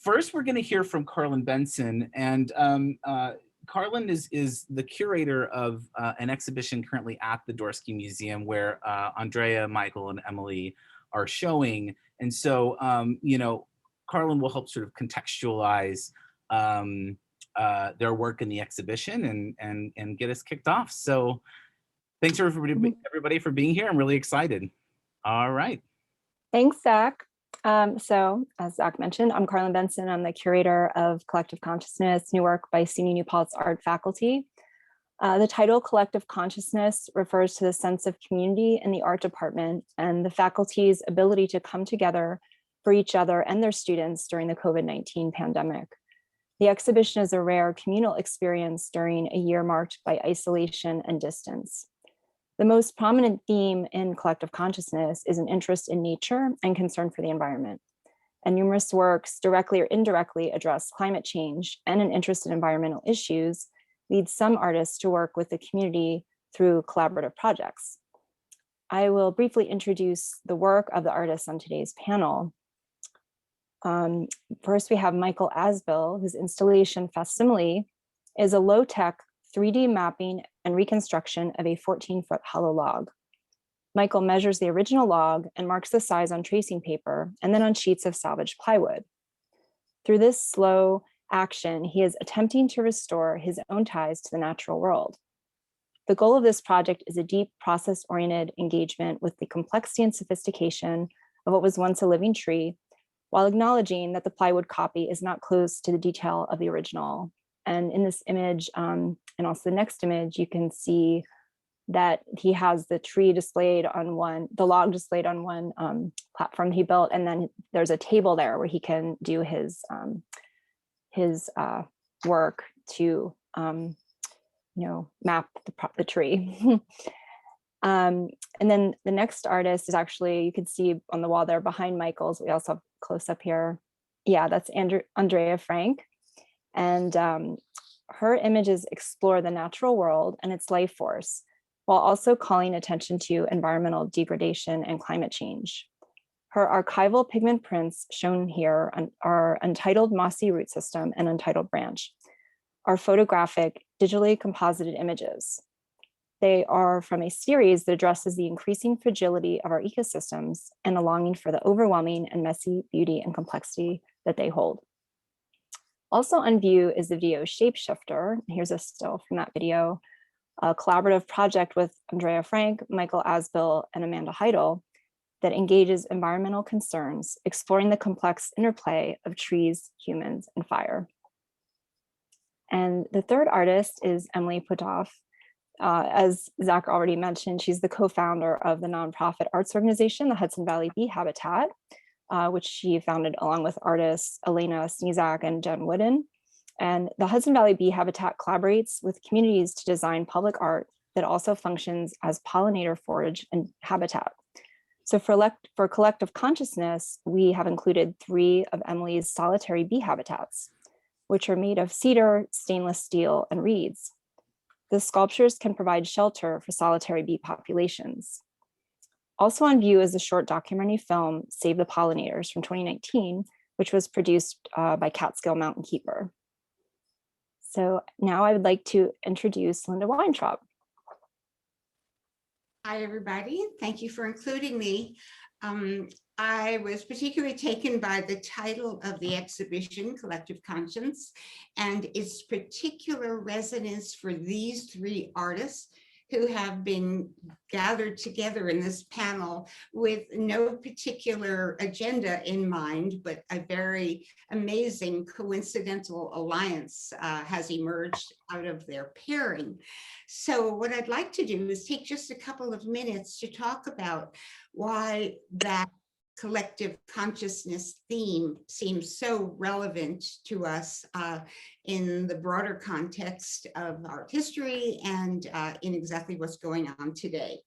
first, we're going to hear from Karlyn Benson, and Karlyn is the curator of an exhibition currently at the Dorsky Museum where Andrea, Michael, and Emily are showing. And so, you know, Karlyn will help sort of contextualize their work in the exhibition and get us kicked off. So thanks everybody for being here. I'm really excited. All right. Thanks, Zach. So as Zach mentioned, I'm Karlyn Benson. I'm the curator of Collective Consciousness, new work by SUNY New Paltz art faculty. The title Collective Consciousness refers to the sense of community in the art department and the faculty's ability to come together for each other and their students during the COVID-19 pandemic. The exhibition is a rare communal experience during a year marked by isolation and distance. The most prominent theme in Collective Consciousness is an interest in nature and concern for the environment. And numerous works directly or indirectly address climate change, and an interest in environmental issues leads some artists to work with the community through collaborative projects. I will briefly introduce the work of the artists on today's panel. First, we have Michael Asbill, whose installation Facsimile is a low-tech 3D mapping and reconstruction of a 14-foot hollow log. Michael measures the original log and marks the size on tracing paper and then on sheets of salvaged plywood. Through this slow action, he is attempting to restore his own ties to the natural world. The goal of this project is a deep process-oriented engagement with the complexity and sophistication of what was once a living tree, while acknowledging that the plywood copy is not close to the detail of the original. And in this image, and also the next image, you can see that he has the tree displayed on the log displayed on one platform he built, and then there's a table there where he can do his work to map the tree. And then the next artist is actually, you can see on the wall there behind Michael's, we also have close up here. Yeah, that's Andrea Frank. And her images explore the natural world and its life force, while also calling attention to environmental degradation and climate change. Her archival pigment prints shown here are Untitled Mossy Root System and Untitled Branch, are photographic, digitally composited images. They are from a series that addresses the increasing fragility of our ecosystems and a longing for the overwhelming and messy beauty and complexity that they hold. Also on view is the video Shapeshifter. Here's a still from that video, a collaborative project with Andrea Frank, Michael Asbill, and Amanda Heidel that engages environmental concerns, exploring the complex interplay of trees, humans, and fire. And the third artist is Emily Puthoff. As Zach already mentioned, she's the co-founder of the nonprofit arts organization, the Hudson Valley Bee Habitat, which she founded along with artists Elena Snezak and Jen Wooden. And the Hudson Valley Bee Habitat collaborates with communities to design public art that also functions as pollinator forage and habitat. So for Collective Consciousness, we have included 3 of Emily's solitary bee habitats, which are made of cedar, stainless steel, and reeds. The sculptures can provide shelter for solitary bee populations. Also on view is a short documentary film, Save the Pollinators, from 2019, which was produced by Catskill Mountain Keeper. So now I would like to introduce Linda Weintraub. Hi, everybody. Thank you for including me. I was particularly taken by the title of the exhibition, Collective Conscience, and its particular resonance for these 3 artists who have been gathered together in this panel with no particular agenda in mind, but a very amazing coincidental alliance has emerged out of their pairing. So what I'd like to do is take just a couple of minutes to talk about why that collective consciousness theme seems so relevant to us in the broader context of art history and in exactly what's going on today.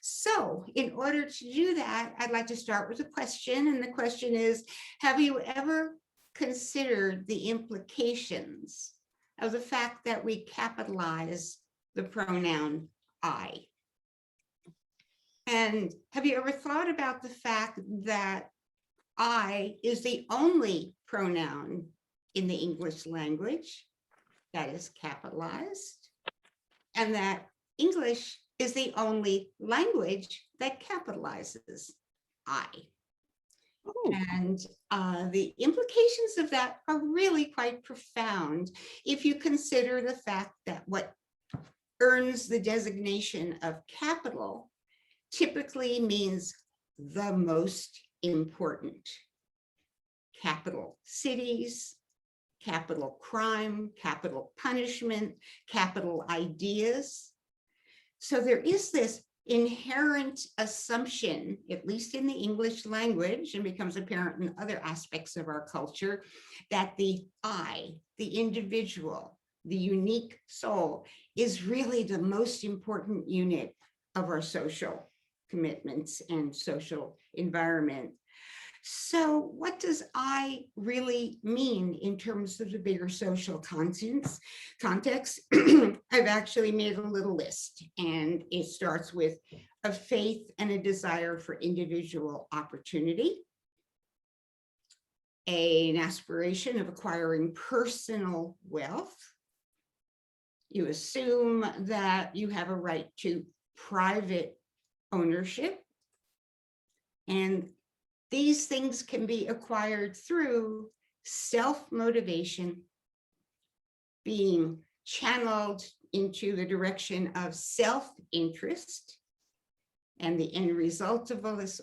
So in order to do that, I'd like to start with a question. And the question is, have you ever considered the implications of the fact that we capitalize the pronoun I? And have you ever thought about the fact that I is the only pronoun in the English language that is capitalized, and that English is the only language that capitalizes I. And the implications of that are really quite profound if you consider the fact that what earns the designation of capital typically means the most important. Capital cities, capital crime, capital punishment, capital ideas. So there is this inherent assumption, at least in the English language, and becomes apparent in other aspects of our culture, that the I, the individual, the unique soul, is really the most important unit of our social commitments and social environment. So what does I really mean in terms of the bigger social context? I've actually made a little list, and it starts with a faith and a desire for individual opportunity, an aspiration of acquiring personal wealth. You assume that you have a right to private ownership, and these things can be acquired through self-motivation, being channeled into the direction of self-interest. And the end result of all this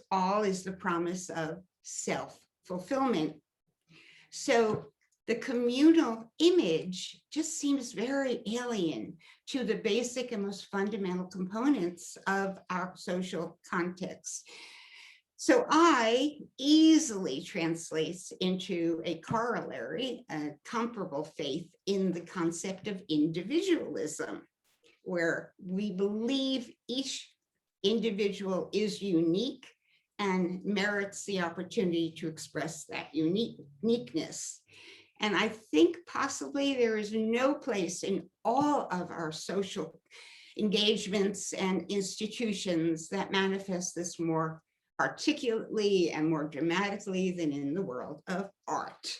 is the promise of self-fulfillment. So the communal image just seems very alien to the basic and most fundamental components of our social context. So I easily translates into a corollary, a comparable faith in the concept of individualism, where we believe each individual is unique and merits the opportunity to express that uniqueness. And I think possibly there is no place in all of our social engagements and institutions that manifest this more articulately and more dramatically than in the world of art.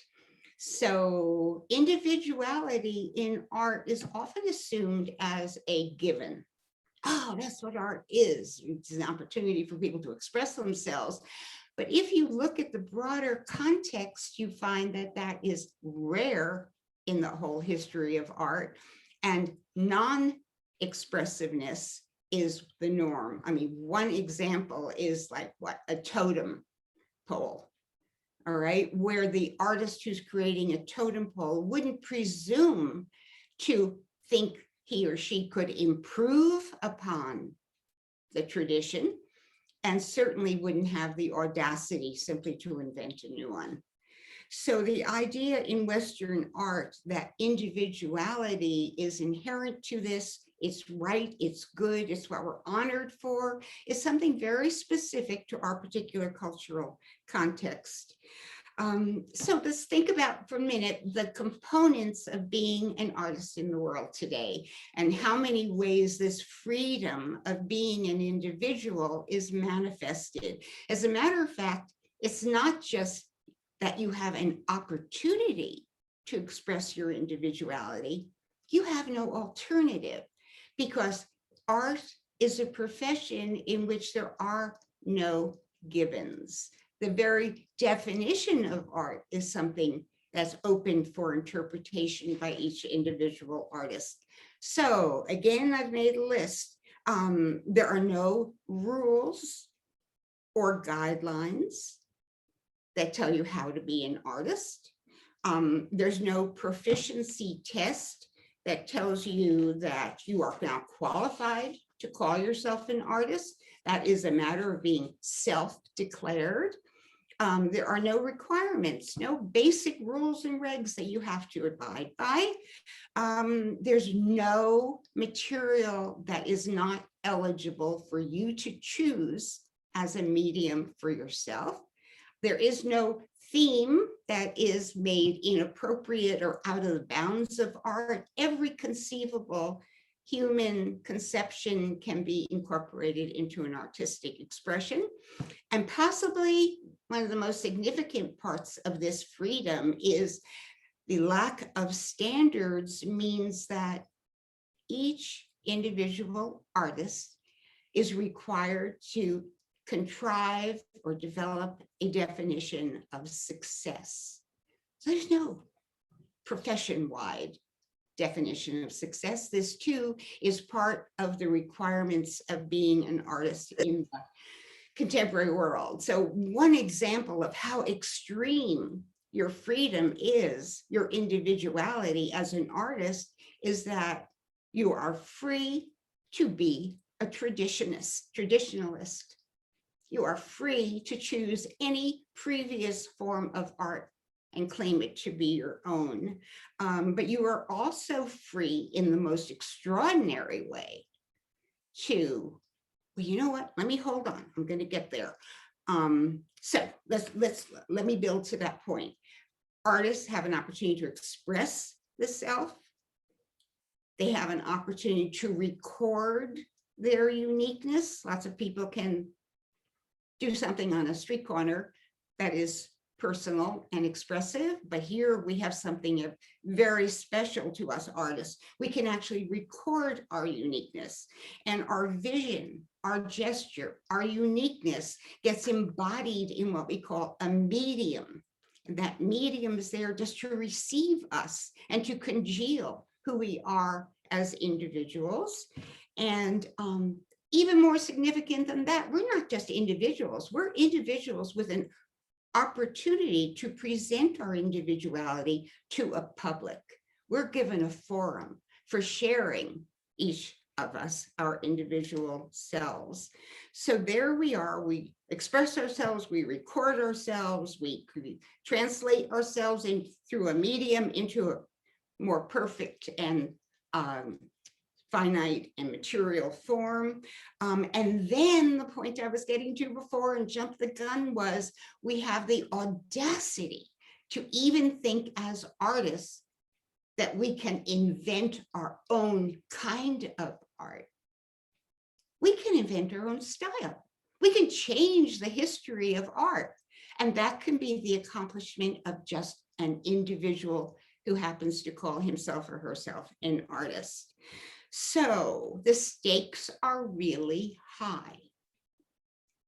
So individuality in art is often assumed as a given. Oh, that's what art is. It's an opportunity for people to express themselves. But if you look at the broader context, you find that that is rare in the whole history of art, and non-expressiveness is the norm. I mean, one example is like a totem pole, all right, where the artist who's creating a totem pole wouldn't presume to think he or she could improve upon the tradition, and certainly wouldn't have the audacity simply to invent a new one. So the idea in Western art that individuality is inherent to this, it's right, it's good, it's what we're honored for, is something very specific to our particular cultural context. So let's think about for a minute the components of being an artist in the world today, and how many ways this freedom of being an individual is manifested. As a matter of fact, it's not just that you have an opportunity to express your individuality, you have no alternative, because art is a profession in which there are no givens. The very definition of art is something that's open for interpretation by each individual artist. So again, I've made a list. There are no rules or guidelines that tell you how to be an artist. There's no proficiency test that tells you that you are now qualified to call yourself an artist. That is a matter of being self-declared. There are no requirements, no basic rules and regs that you have to abide by. There's no material that is not eligible for you to choose as a medium for yourself. There is no theme that is made inappropriate or out of the bounds of art. Every conceivable human conception can be incorporated into an artistic expression. And possibly one of the most significant parts of this freedom is the lack of standards means that each individual artist is required to contrive or develop a definition of success. So there's no profession-wide definition of success. This too is part of the requirements of being an artist in the contemporary world. So one example of how extreme your freedom is, your individuality as an artist, is that you are free to be a traditionalist. You are free to choose any previous form of art and claim it to be your own. But you are also free in the most extraordinary way to, well, you know what, let me hold on, I'm going to get there. So let me build to that point. Artists have an opportunity to express the self. They have an opportunity to record their uniqueness. Lots of people can do something on a street corner that is personal and expressive, but here we have something very special to us artists. We can actually record our uniqueness, and our vision, our gesture, our uniqueness gets embodied in what we call a medium. And that medium is there just to receive us and to congeal who we are as individuals. And even more significant than that, we're not just individuals, we're individuals with an opportunity to present our individuality to a public. We're given a forum for sharing each of us, our individual selves. So there we are, we express ourselves, we record ourselves, we translate ourselves through a medium into a more perfect and finite and material form. And then the point I was getting to before and jumped the gun was we have the audacity to even think as artists that we can invent our own kind of art. We can invent our own style. We can change the history of art. And that can be the accomplishment of just an individual who happens to call himself or herself an artist. So the stakes are really high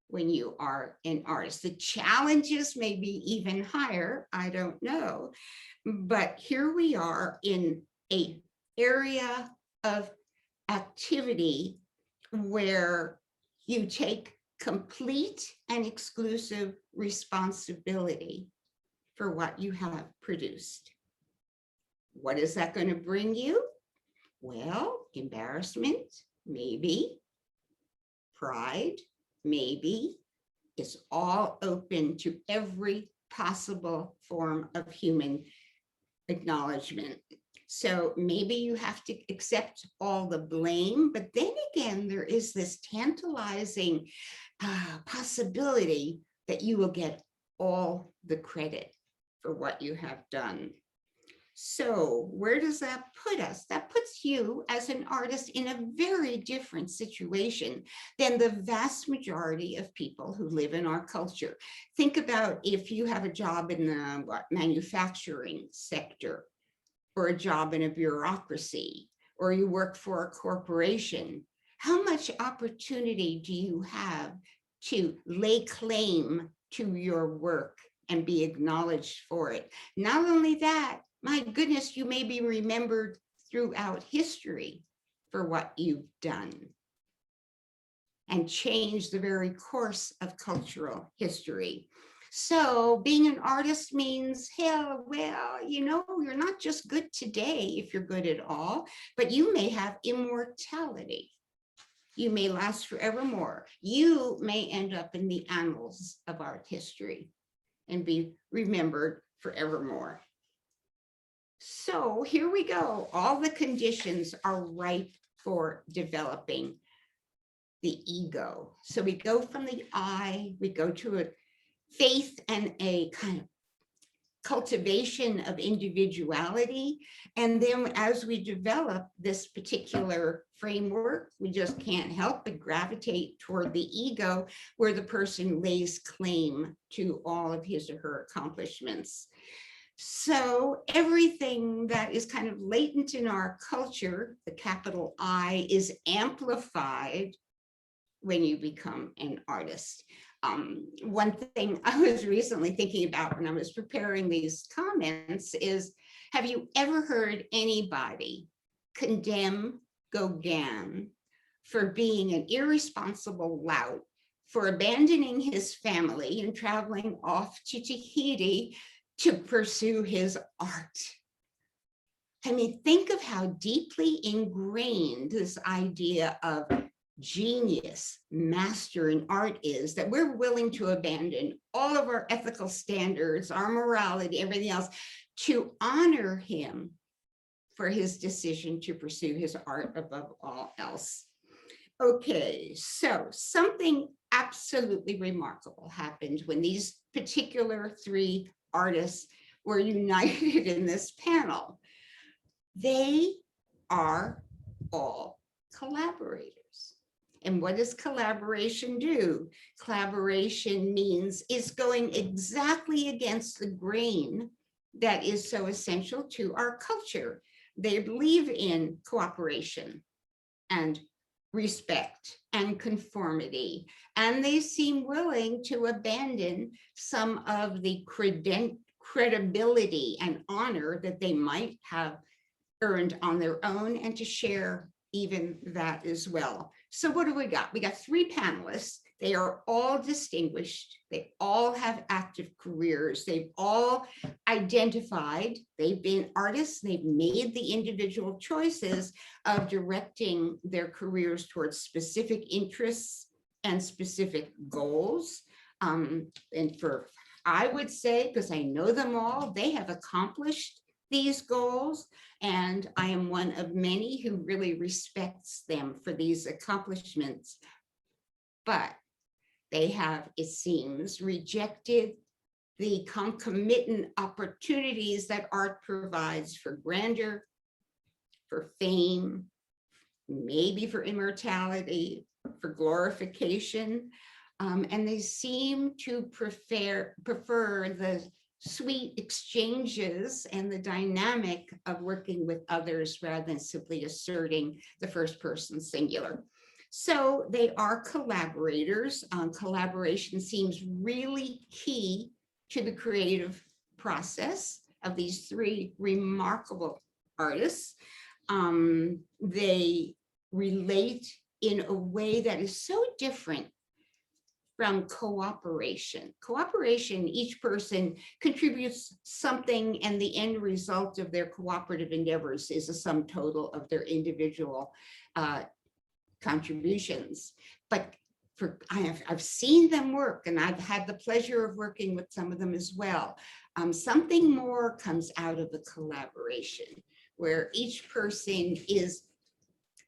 when you are an artist. The challenges may be even higher, I don't know. But here we are in an area of activity where you take complete and exclusive responsibility for what you have produced. What is that going to bring you? Well, embarrassment, maybe. Pride, maybe. It's all open to every possible form of human acknowledgement. So maybe you have to accept all the blame, but then again, there is this tantalizing possibility that you will get all the credit for what you have done. So where does that put us? That puts you as an artist in a very different situation than the vast majority of people who live in our culture. Think about if you have a job in the manufacturing sector, or a job in a bureaucracy, or you work for a corporation. How much opportunity do you have to lay claim to your work and be acknowledged for it? Not only that, my goodness, you may be remembered throughout history for what you've done and change the very course of cultural history. So being an artist means, hell, well, you know, you're not just good today if you're good at all, but you may have immortality. You may last forevermore. You may end up in the annals of art history and be remembered forevermore. So here we go. All the conditions are ripe for developing the ego. So we go from the I, we go to a faith and a kind of cultivation of individuality. And then as we develop this particular framework, we just can't help but gravitate toward the ego, where the person lays claim to all of his or her accomplishments. So everything that is kind of latent in our culture, the capital I, is amplified when you become an artist. One thing I was recently thinking about when I was preparing these comments is, have you ever heard anybody condemn Gauguin for being an irresponsible lout, for abandoning his family and traveling off to Tahiti to pursue his art? I mean, think of how deeply ingrained this idea of genius, master in art is, that we're willing to abandon all of our ethical standards, our morality, everything else, to honor him for his decision to pursue his art above all else. Okay, so something absolutely remarkable happened when these particular three artists were united in this panel. They are all collaborators. And what does collaboration do? Collaboration means it's going exactly against the grain that is so essential to our culture. They believe in cooperation and respect and conformity, and they seem willing to abandon some of the credibility and honor that they might have earned on their own, and to share even that as well. So what do we got? We got three panelists. They are all distinguished. They all have active careers. They've all identified, they've been artists. They've made the individual choices of directing their careers towards specific interests and specific goals. And I would say, because I know them all, they have accomplished these goals, and I am one of many who really respects them for these accomplishments. But they have, it seems, rejected the concomitant opportunities that art provides for grandeur, for fame, maybe for immortality, for glorification. And they seem to prefer the sweet exchanges and the dynamic of working with others rather than simply asserting the first person singular. So they are collaborators. Collaboration seems really key to the creative process of these three remarkable artists. They relate in a way that is so different from cooperation. Cooperation, each person contributes something, and the end result of their cooperative endeavors is a sum total of their individual contributions. But I've seen them work, and I've had the pleasure of working with some of them as well. Something more comes out of the collaboration, where each person is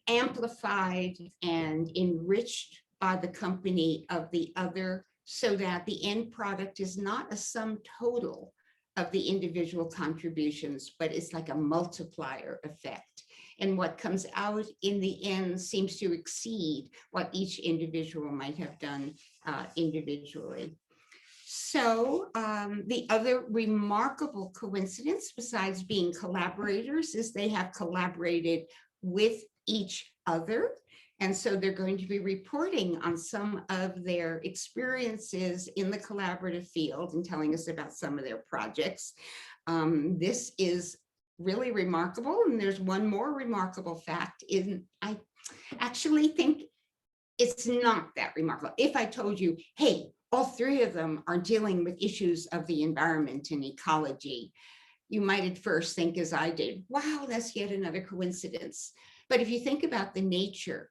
amplified and enriched by the company of the other, so that the end product is not a sum total of the individual contributions, but it's like a multiplier effect. And what comes out in the end seems to exceed what each individual might have done individually. So the other remarkable coincidence, besides being collaborators, is they have collaborated with each other. And so they're going to be reporting on some of their experiences in the collaborative field and telling us about some of their projects. This is really remarkable. And there's one more remarkable fact. I actually think it's not that remarkable. If I told you, hey, all three of them are dealing with issues of the environment and ecology, you might at first think, as I did, wow, that's yet another coincidence. But if you think about the nature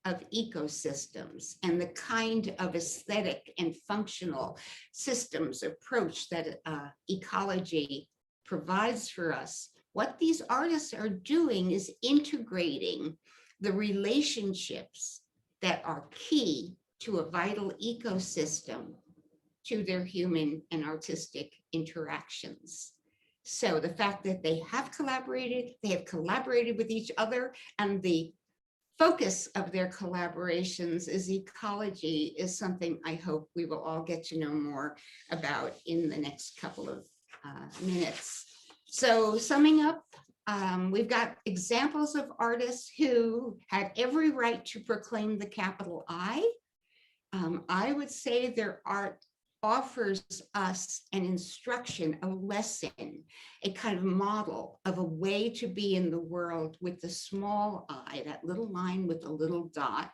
of ecosystems and the kind of aesthetic and functional systems approach that ecology provides for us, what these artists are doing is integrating the relationships that are key to a vital ecosystem to their human and artistic interactions. So the fact that they have collaborated with each other, and the focus of their collaborations is ecology is something I hope we will all get to know more about in the next couple of minutes. So summing up, we've got examples of artists who had every right to proclaim the capital I. I would say their art offers us an instruction, a lesson, a kind of model of a way to be in the world with the small I, that little line with a little dot,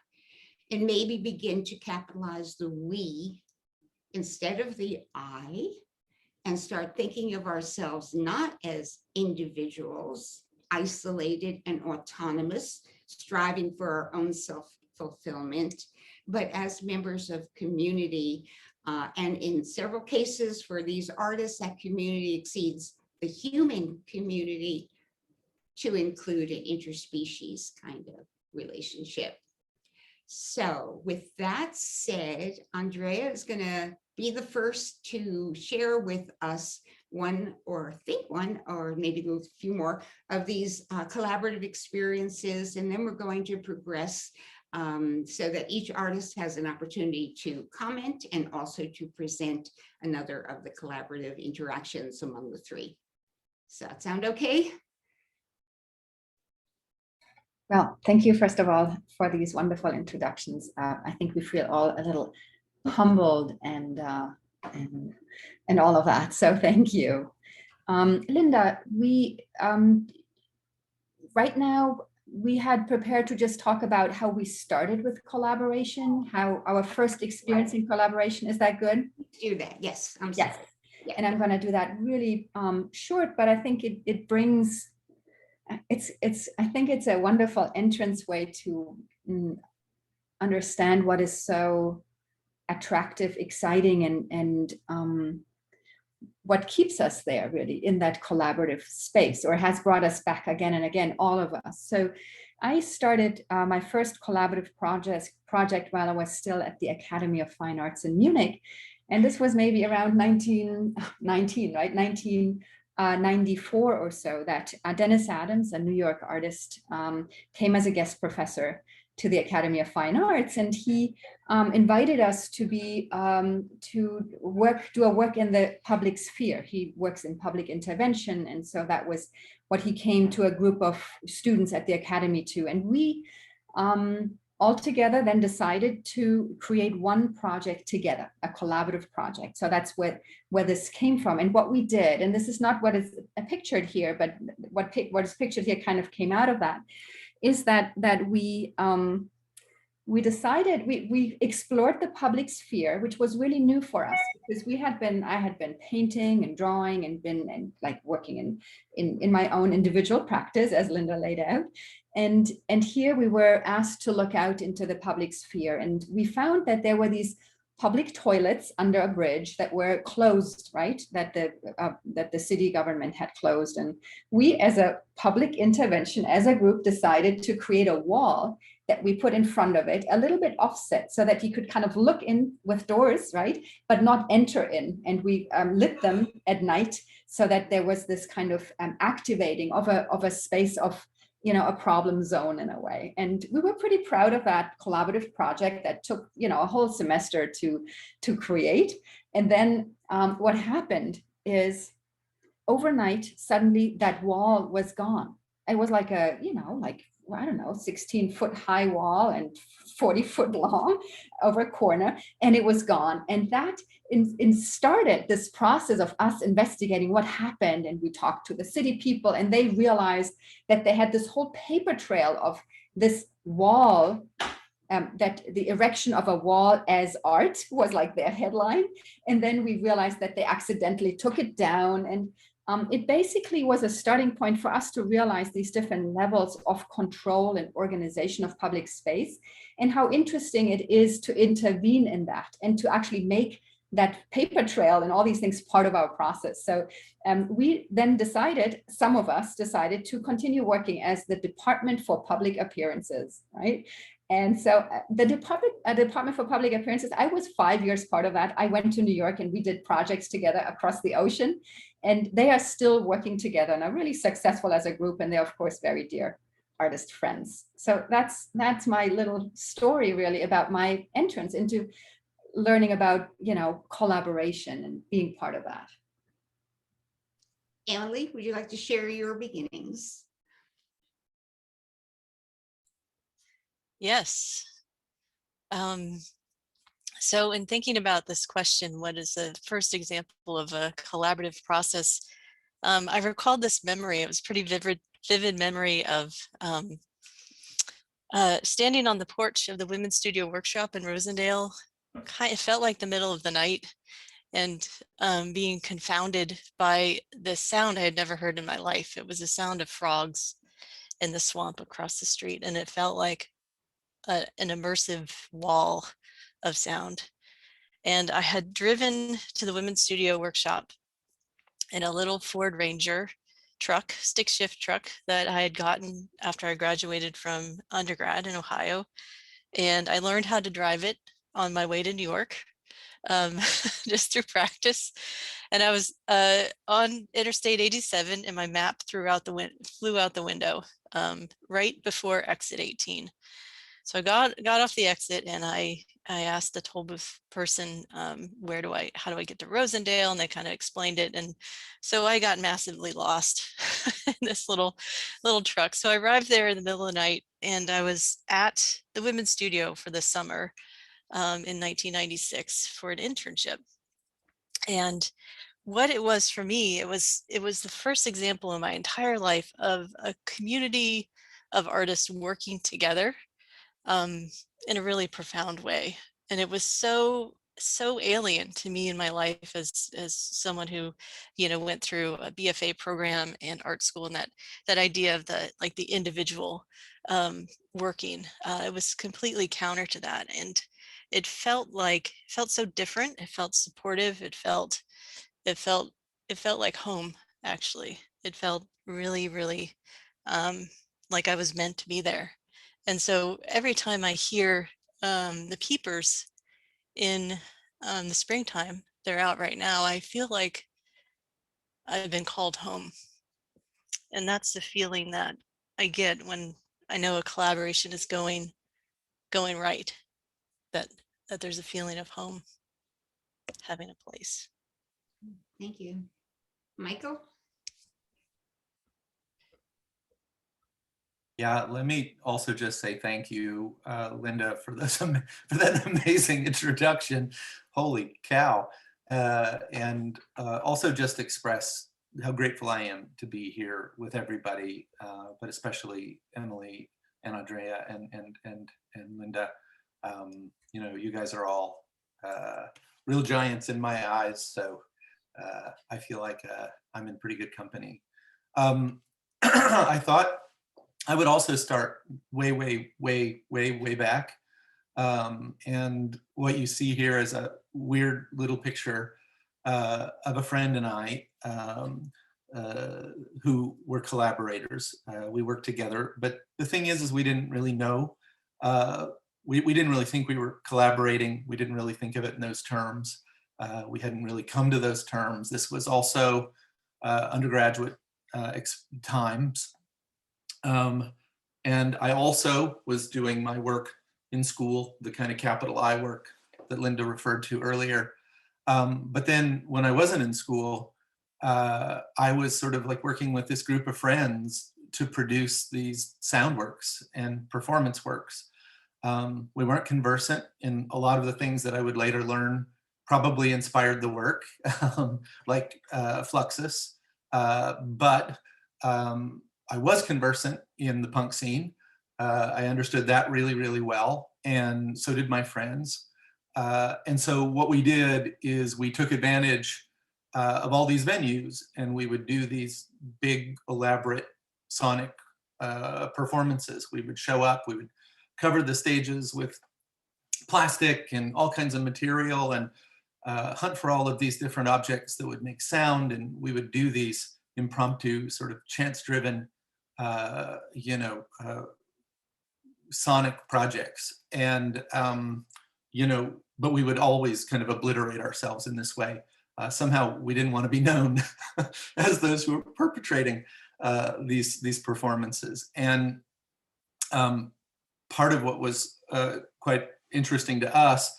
and maybe begin to capitalize the we instead of the I, and start thinking of ourselves not as individuals, isolated and autonomous, striving for our own self-fulfillment, but as members of community. And in several cases for these artists, that community exceeds the human community to include an interspecies kind of relationship. So with that said, Andrea is going to be the first to share with us one or maybe a few more of these collaborative experiences, and then we're going to progress so that each artist has an opportunity to comment and also to present another of the collaborative interactions among the three. Does that sound okay? Well, thank you, first of all, for these wonderful introductions. I think we feel all a little humbled and all of that. So thank you. Linda, we right now, we had prepared to just talk about how we started with collaboration, how our first experience in collaboration. Is that good? Do that, yes. Yes. Yeah. And I'm going to do that really short, but I think it brings, I think it's a wonderful entrance way to understand what is so attractive, exciting, and what keeps us there really in that collaborative space, or has brought us back again and again, all of us. So I started my first collaborative project while I was still at the Academy of Fine Arts in Munich. And this was maybe around 1994 or so, that Dennis Adams, a New York artist, came as a guest professor to the Academy of Fine Arts, and he invited us to be do a work in the public sphere. He works in public intervention, and so that was what he came to a group of students at the Academy to. And we all together then decided to create one project together, a collaborative project. So that's where this came from. And what we did, and this is not what is pictured here, but what is pictured here kind of came out of that, is that we decided, we explored the public sphere, which was really new for us, because I had been painting and drawing and like working in my own individual practice, as Linda laid out. And here we were asked to look out into the public sphere, and we found that there were these public toilets under a bridge that were closed, right? That the city government had closed. And we, as a public intervention, as a group, decided to create a wall that we put in front of it, a little bit offset, so that you could kind of look in with doors, right? But not enter in. And we lit them at night so that there was this kind of activating of a space of, a problem zone in a way. And we were pretty proud of that collaborative project that took, a whole semester to create. And then what happened is overnight, suddenly that wall was gone. It was like a, I don't know, 16-foot high wall and 40-foot long over a corner, and it was gone. And that started this process of us investigating what happened. And we talked to the city people, and they realized that they had this whole paper trail of this wall, that the erection of a wall as art was like their headline. And then we realized that they accidentally took it down, and it basically was a starting point for us to realize these different levels of control and organization of public space, and how interesting it is to intervene in that and to actually make that paper trail and all these things part of our process. So we then some of us decided to continue working as the Department for Public Appearances, right? And so the Department for Public Appearances, I was 5 years part of that. I went to New York and we did projects together across the ocean, and they are still working together and are really successful as a group. And they're, of course, very dear artist friends. So that's my little story really about my entrance into learning about, collaboration and being part of that. Emily, would you like to share your beginnings? Yes. So in thinking about this question, what is the first example of a collaborative process? I recalled this memory. It was pretty vivid memory of standing on the porch of the women's studio workshop in Rosendale. It felt like the middle of the night, and being confounded by this sound I had never heard in my life. It was the sound of frogs in the swamp across the street, and it felt like an immersive wall of sound. And I had driven to the women's studio workshop in a little Ford Ranger truck, stick shift truck that I had gotten after I graduated from undergrad in Ohio. And I learned how to drive it on my way to New York, just through practice. And I was on Interstate 87 and my map flew out the window right before exit 18. So I got off the exit and I asked the toll booth person, how do I get to Rosendale? And they kind of explained it. And so I got massively lost in this little truck. So I arrived there in the middle of the night, and I was at the women's studio for the summer in 1996 for an internship. And what it was for me, it was the first example in my entire life of a community of artists working together in a really profound way. And it was so alien to me in my life as someone who, went through a BFA program and art school, and that idea of the individual working. It was completely counter to that. And it felt so different. It felt supportive. It felt like home, actually. It felt really, really like I was meant to be there. And so every time I hear the peepers in the springtime, they're out right now, I feel like I've been called home. And that's the feeling that I get when I know a collaboration is going right, that there's a feeling of home, having a place. Thank you. Michael? Yeah, let me also just say thank you, Linda, for that amazing introduction. Holy cow. And also just express how grateful I am to be here with everybody, but especially Emily and Andrea and Linda. You guys are all real giants in my eyes, so I feel like I'm in pretty good company. I thought I would also start way back. And what you see here is a weird little picture of a friend and I who were collaborators. We worked together, but the thing is we didn't really know. We didn't really think we were collaborating. We didn't really think of it in those terms. We hadn't really come to those terms. This was also undergraduate times. And I also was doing my work in school, the kind of capital I work that Linda referred to earlier. But then when I wasn't in school, I was sort of like working with this group of friends to produce these sound works and performance works. We weren't conversant in a lot of the things that I would later learn probably inspired the work, like Fluxus, but I was conversant in the punk scene. I understood that really, really well, and so did my friends. And so what we did is we took advantage of all these venues, and we would do these big, elaborate sonic performances. We would show up, we would cover the stages with plastic and all kinds of material, and hunt for all of these different objects that would make sound, and we would do these impromptu, sort of chance-driven, sonic projects. And, you know, but we would always kind of obliterate ourselves in this way. Somehow we didn't want to be known as those who were perpetrating these performances. And part of what was quite interesting to us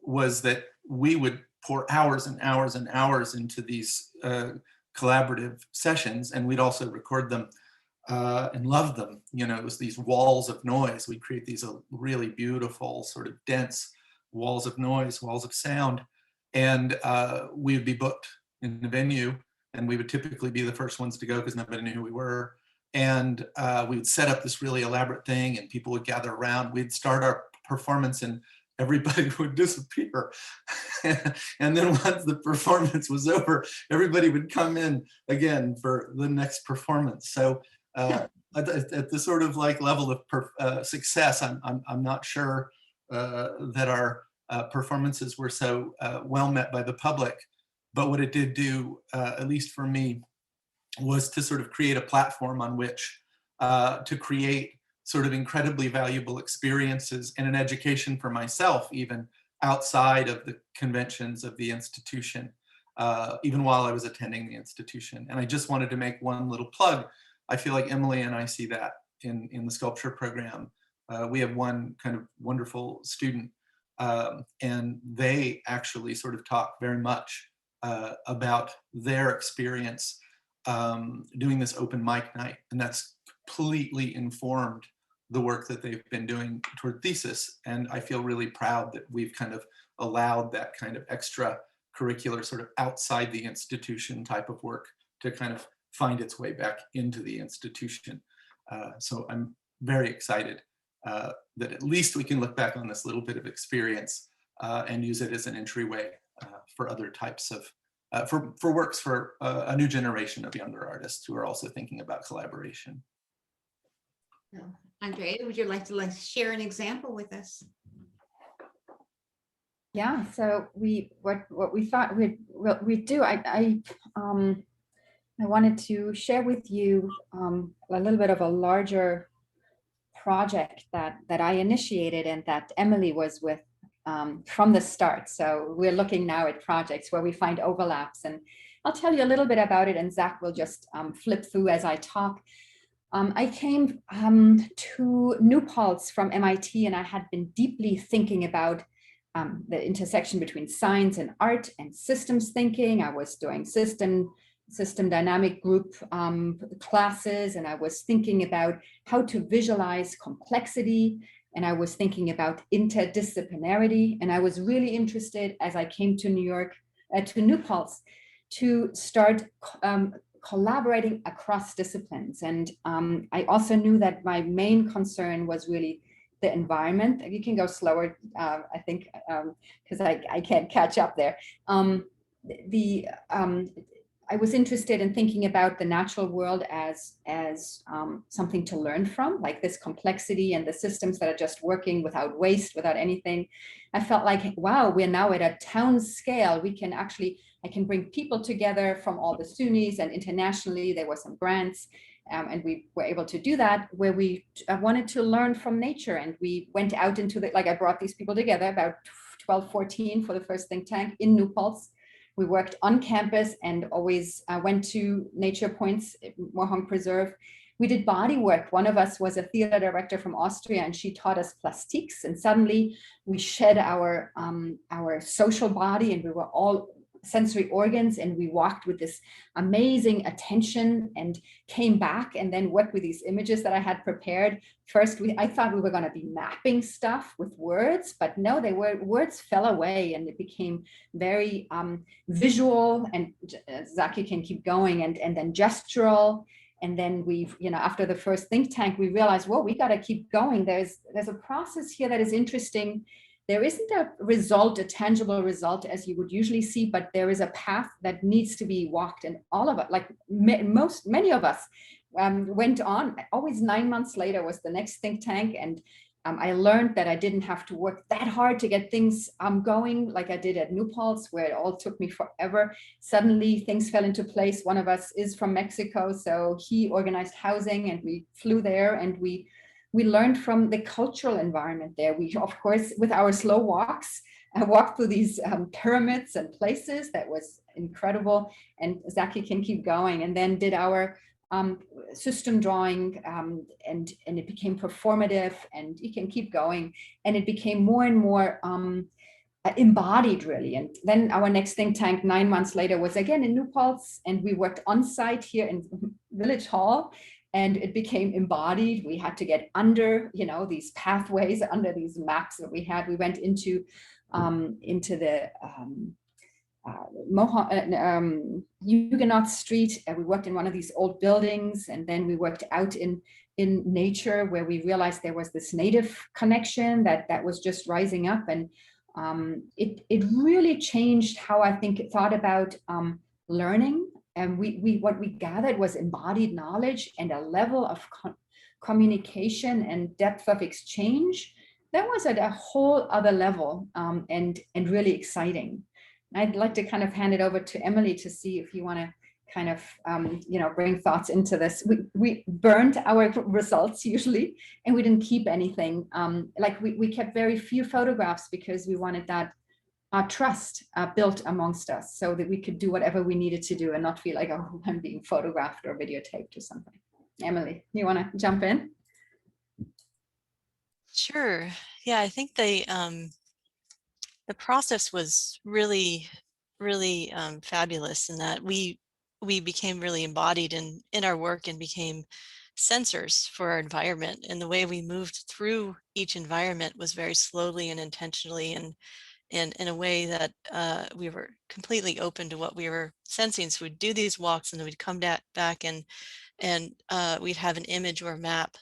was that we would pour hours and hours and hours into these collaborative sessions, and we'd also record them and love them. You know, it was these walls of noise. We'd create these really beautiful, sort of dense walls of noise, walls of sound, and we would be booked in the venue, and we would typically be the first ones to go because nobody knew who we were. And we would set up this really elaborate thing, and people would gather around. We'd start our performance, and everybody would disappear. And then once the performance was over, everybody would come in again for the next performance. So at the sort of like level of success, I'm not sure that our performances were so well met by the public. But what it did do, at least for me, was to sort of create a platform on which to create sort of incredibly valuable experiences and an education for myself, even outside of the conventions of the institution, even while I was attending the institution. And I just wanted to make one little plug. I feel like Emily and I see that in the sculpture program. We have one kind of wonderful student, and they actually sort of talk very much about their experience doing this open mic night. And that's completely informed the work that they've been doing toward Thesis. And I feel really proud that we've kind of allowed that kind of extra curricular sort of outside the institution type of work to kind of find its way back into the institution. So I'm very excited that at least we can look back on this little bit of experience and use it as an entryway for other types of, for works for a new generation of younger artists who are also thinking about collaboration. Andrea, would you like to share an example with us? Yeah, so what we thought we'd do, I wanted to share with you a little bit of a larger project that I initiated and that Emily was with from the start. So we're looking now at projects where we find overlaps, and I'll tell you a little bit about it, and Zach will just flip through as I talk. I came to New Paltz from MIT, and I had been deeply thinking about the intersection between science and art and systems thinking. I was doing system dynamic group classes, and I was thinking about how to visualize complexity, and I was thinking about interdisciplinarity, and I was really interested as I came to New Paltz to start collaborating across disciplines. And I also knew that my main concern was really the environment. You can go slower, I think, because I can't catch up there. I was interested in thinking about the natural world as something to learn from, like this complexity and the systems that are just working without waste, without anything. I felt like, wow, we're now at a town scale. I can bring people together from all the SUNYs, and internationally there were some grants, and we were able to do that, where we wanted to learn from nature. And we went out into I brought these people together, about 12, 14 for the first think tank in New Paltz. We worked on campus and always went to nature points, Mohonk Preserve. We did body work. One of us was a theater director from Austria, and she taught us plastiques. And suddenly we shed our social body, and we were all sensory organs, and we walked with this amazing attention and came back and then worked with these images that I had prepared. First, I thought we were going to be mapping stuff with words, but no, words fell away, and it became very visual, and Zach, you can keep going, and then gestural. And then after the first think tank, we realized, well, we got to keep going. There's a process here that is interesting. There isn't a tangible result as you would usually see, but there is a path that needs to be walked, and all of it, like many of us, went on. Always 9 months later was the next think tank, and I learned that I didn't have to work that hard to get things going like I did at New Paltz, where it all took me forever. Suddenly things fell into place. One of us is from Mexico, so he organized housing, and we flew there, and we we learned from the cultural environment there. We, of course, with our slow walks, walked through these pyramids and places. That was incredible. And Zaki can keep going. And then did our system drawing, and it became performative, and you can keep going. And it became more and more embodied, really. And then our next think tank 9 months later was again in New Paltz, and we worked on site here in Village Hall, and it became embodied. We had to get under, you know, these pathways, under these maps that we had. We went into the Huguenot Street. We worked in one of these old buildings, and then we worked out in nature, where we realized there was this native connection that was just rising up. And it really changed how I thought about learning. And what we gathered was embodied knowledge and a level of communication and depth of exchange that was at a whole other level, and really exciting. I'd like to kind of hand it over to Emily to see if you want to kind of bring thoughts into this. We burned our results usually, and we didn't keep anything. Like we kept very few photographs because we wanted that trust built amongst us, so that we could do whatever we needed to do and not feel like, oh, I'm being photographed or videotaped or something. Emily, you want to jump in? Sure. Yeah, I think the process was really, really fabulous in that we became really embodied in our work and became sensors for our environment. And the way we moved through each environment was very slowly and intentionally, and in a way that we were completely open to what we were sensing. So we'd do these walks, and then we'd come back and we'd have an image or a map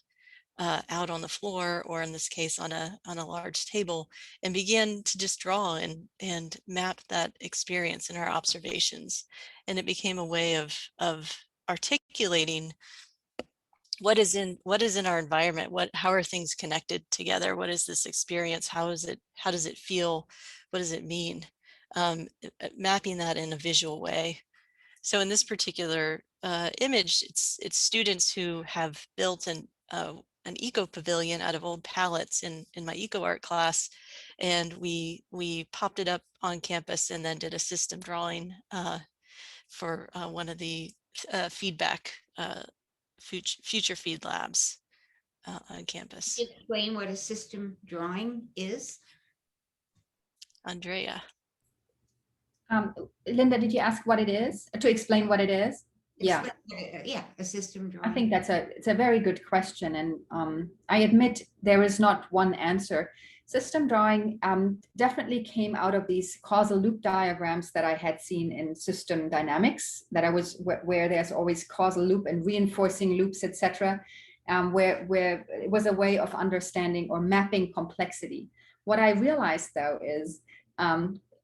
out on the floor, or in this case on a large table, and begin to just draw and map that experience in our observations. And it became a way of articulating what is in our environment, how are things connected together, what is this experience, how does it feel, what does it mean, mapping that in a visual way. So in this particular image, it's students who have built an eco pavilion out of old pallets in my eco art class, and we popped it up on campus and then did a system drawing for one of the feedback future feed labs on campus. Explain what a system drawing is. Andrea. Linda, did you ask what it is? To explain what it is? Yeah. Yeah, a system drawing. I think it's a very good question. And I admit there is not one answer. System drawing definitely came out of these causal loop diagrams that I had seen in system dynamics, where there's always causal loop and reinforcing loops, etc., where it was a way of understanding or mapping complexity. What I realized, though, is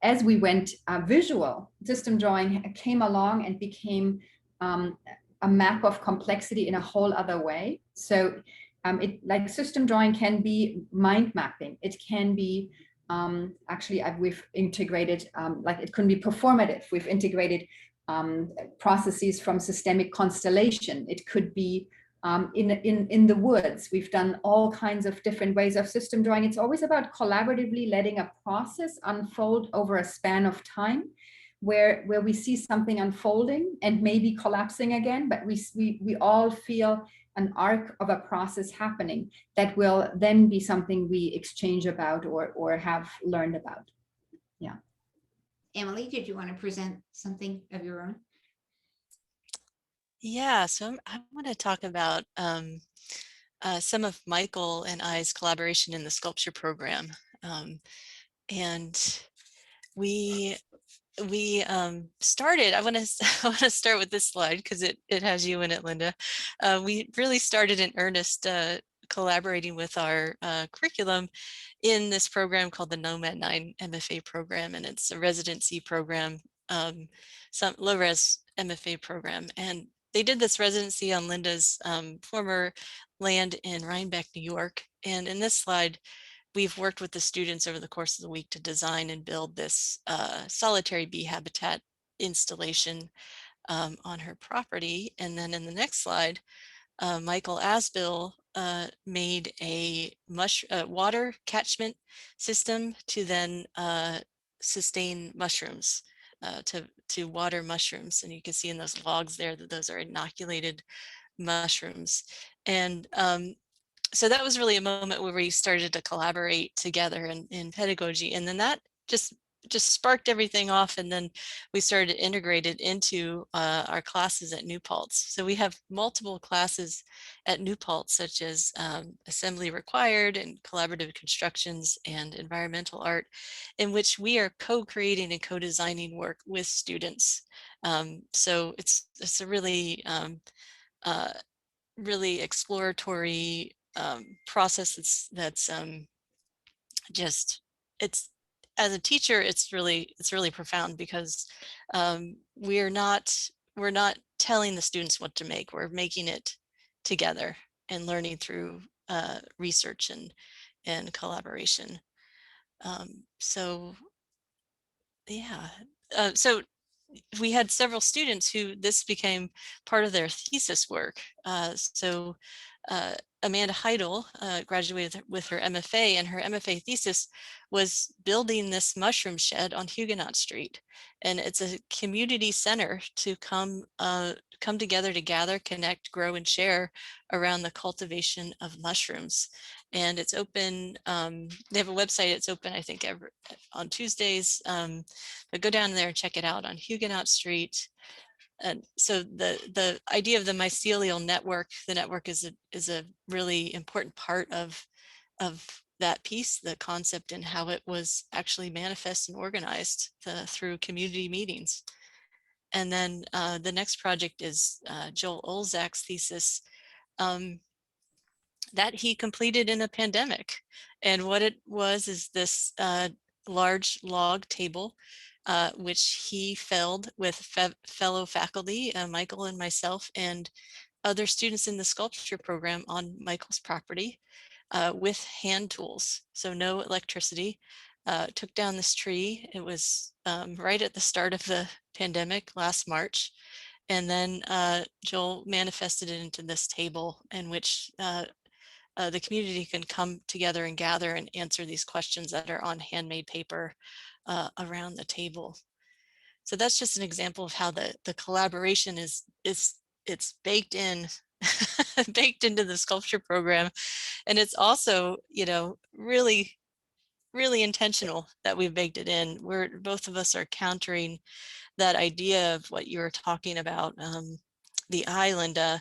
as we went visual, system drawing came along and became a map of complexity in a whole other way. So like system drawing can be mind mapping. It can be we've integrated, like it can be performative. We've integrated processes from systemic constellation. It could be in the woods. We've done all kinds of different ways of system drawing. It's always about collaboratively letting a process unfold over a span of time, where we see something unfolding and maybe collapsing again, but we all feel an arc of a process happening that will then be something we exchange about or have learned about. Yeah. Emily, did you want to present something of your own? Yeah, so I want to talk about some of Michael and I's collaboration in the sculpture program. And we started, I want to start with this slide because it has you in it, Linda. We really started in earnest collaborating with our curriculum in this program called the Nomad 9 MFA program, and it's a residency program, some low-res MFA program. And they did this residency on Linda's former land in Rhinebeck, New York. And in this slide, we've worked with the students over the course of the week to design and build this solitary bee habitat installation on her property. And then in the next slide, Michael Asbill made a water catchment system to then sustain mushrooms, to water mushrooms. And you can see in those logs there that those are inoculated mushrooms. And so that was really a moment where we started to collaborate together in pedagogy. And then that just sparked everything off. And then we started to integrate it into our classes at New Paltz. So we have multiple classes at New Paltz, such as assembly required and collaborative constructions and environmental art, in which we are co-creating and co-designing work with students. So it's a really, really exploratory process that's just, it's, as a teacher, it's really profound, because we're not telling the students what to make. We're making it together and learning through research and collaboration. So yeah, so we had several students who this became part of their thesis work. Amanda Heidel graduated with her MFA, and her MFA thesis was building this mushroom shed on Huguenot Street. And it's a community center to come together to gather, connect, grow, and share around the cultivation of mushrooms. And it's open, they have a website, it's open, I think, on Tuesdays, but go down there and check it out on Huguenot Street. And so the idea of the mycelial network, the network is a really important part of that piece, the concept and how it was actually manifest and organized through community meetings. And then the next project is Joel Olszak's thesis that he completed in a pandemic. And what it was is this large log table, which he felled with fellow faculty, Michael and myself, and other students in the sculpture program on Michael's property with hand tools. So no electricity. Took down this tree. It was right at the start of the pandemic last March. And then Joel manifested it into this table in which the community can come together and gather and answer these questions that are on handmade paper around the table. So that's just an example of how the collaboration is it's baked in, baked into the sculpture program. And it's also, you know, really intentional that we've baked it in. Both of us are countering that idea of what you were talking about, the eye, Linda.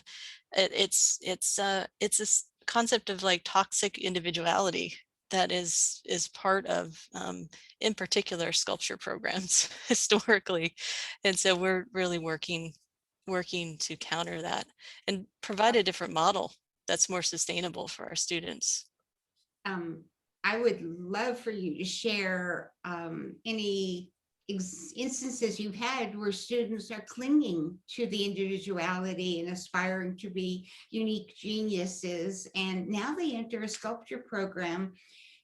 It's a concept of like toxic individuality that is part of, in particular, sculpture programs historically. And so we're really working to counter that and provide a different model that's more sustainable for our students. I would love for you to share any instances you've had where students are clinging to the individuality and aspiring to be unique geniuses, and now they enter a sculpture program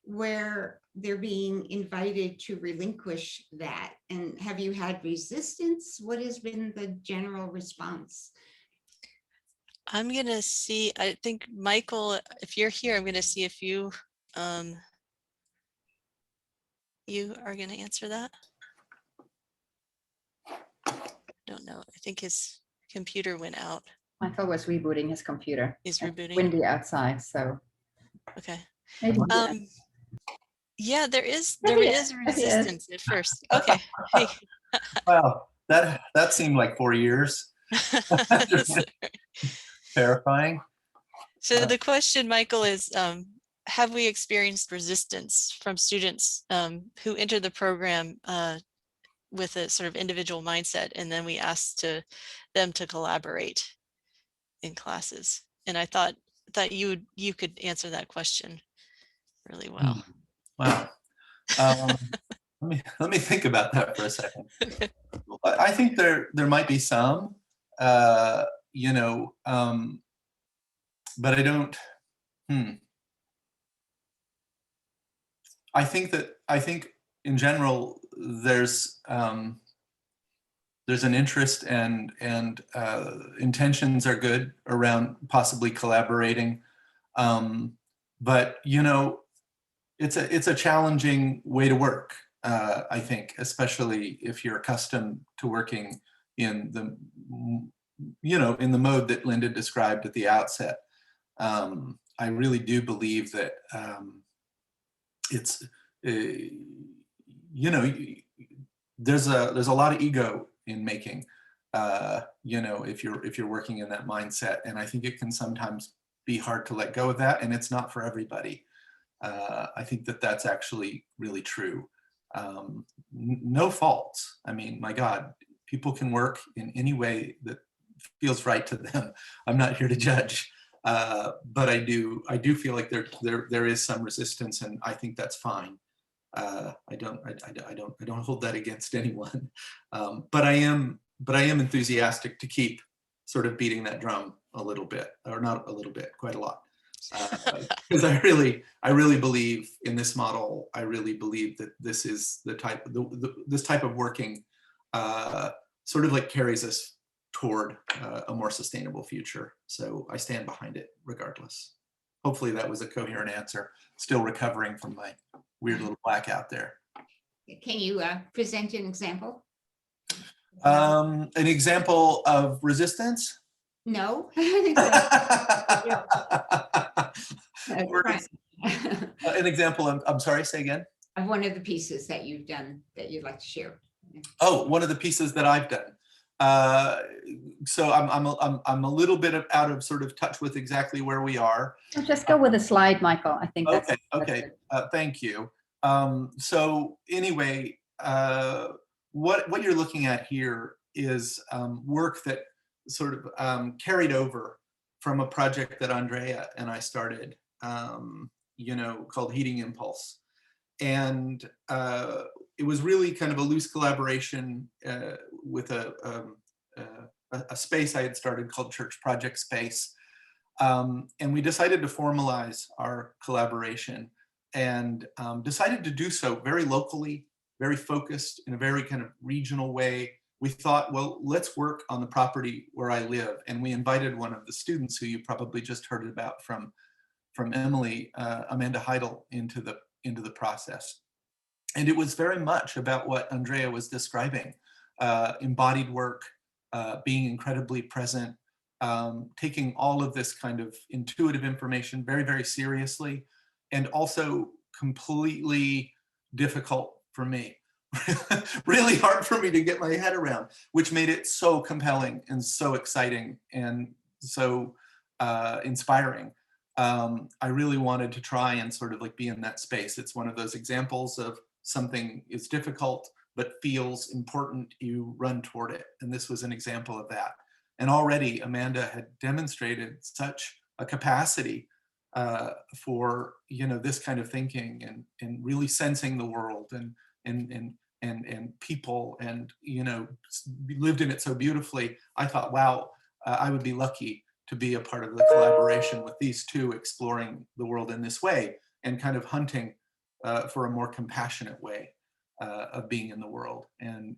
where they're being invited to relinquish that. And have you had resistance? What has been the general response? I'm gonna see, I think, Michael, if you're here, I'm gonna see if you you are gonna answer that. Don't know. I think his computer went out. Michael was rebooting his computer. He's It's rebooting. windy outside, so. Okay. Maybe Yeah, there is resistance at first. Okay. Hey. Wow, that seemed like 4 years. Terrifying. So the question, Michael, is have we experienced resistance from students who enter the program with a sort of individual mindset, and then we asked them to collaborate in classes? And I thought you could answer that question really well. Wow. Let me think about that for a second. I think there might be some, you know, but I don't. I think in general there's an interest and intentions are good around possibly collaborating. But you know, it's a challenging way to work, I think, especially if you're accustomed to working in the, you know, in the mode that Linda described at the outset. I really do believe that it's, you know, there's a lot of ego in making, you know, if you're working in that mindset, and I think it can sometimes be hard to let go of that, and it's not for everybody. I think that that's actually really true. No faults. I mean, my God, people can work in any way that feels right to them. I'm not here to judge, but I do feel like there is some resistance, and I think that's fine. I don't hold that against anyone, but I am enthusiastic to keep sort of beating that drum a little bit, or not a little bit, quite a lot, because I really believe in this model. I really believe that this is the type, this type of working sort of like carries us toward a more sustainable future. So I stand behind it regardless. Hopefully that was a coherent answer. Still recovering from my weird little blackout there. Can you present an example? An example of resistance? No. An example, I'm sorry, say again? Of one of the pieces that you've done that you'd like to share. Oh, one of the pieces that I've done. So I'm a little bit out of sort of touch with exactly where we are. Just go with a slide, Michael. I think that's okay. Thank you. So anyway, what you're looking at here is work that sort of carried over from a project that Andrea and I started, you know, called Heating Impulse. And it was really kind of a loose collaboration with a space I had started called Church Project Space. And we decided to formalize our collaboration, and decided to do so very locally, very focused, in a very kind of regional way. We thought, well, let's work on the property where I live. And we invited one of the students who you probably just heard about from Emily, Amanda Heidel, into the process. And it was very much about what Andrea was describing, embodied work, being incredibly present, taking all of this kind of intuitive information very, very seriously, and also completely difficult for me. Really hard for me to get my head around, which made it so compelling and so exciting and so inspiring. I really wanted to try and sort of like be in that space. It's one of those examples of something is difficult but feels important, you run toward it. And this was an example of that. And already Amanda had demonstrated such a capacity for, you know, this kind of thinking and really sensing the world and people, and, you know, lived in it so beautifully. I thought, wow, I would be lucky to be a part of the collaboration with these two, exploring the world in this way and kind of hunting for a more compassionate way of being in the world, and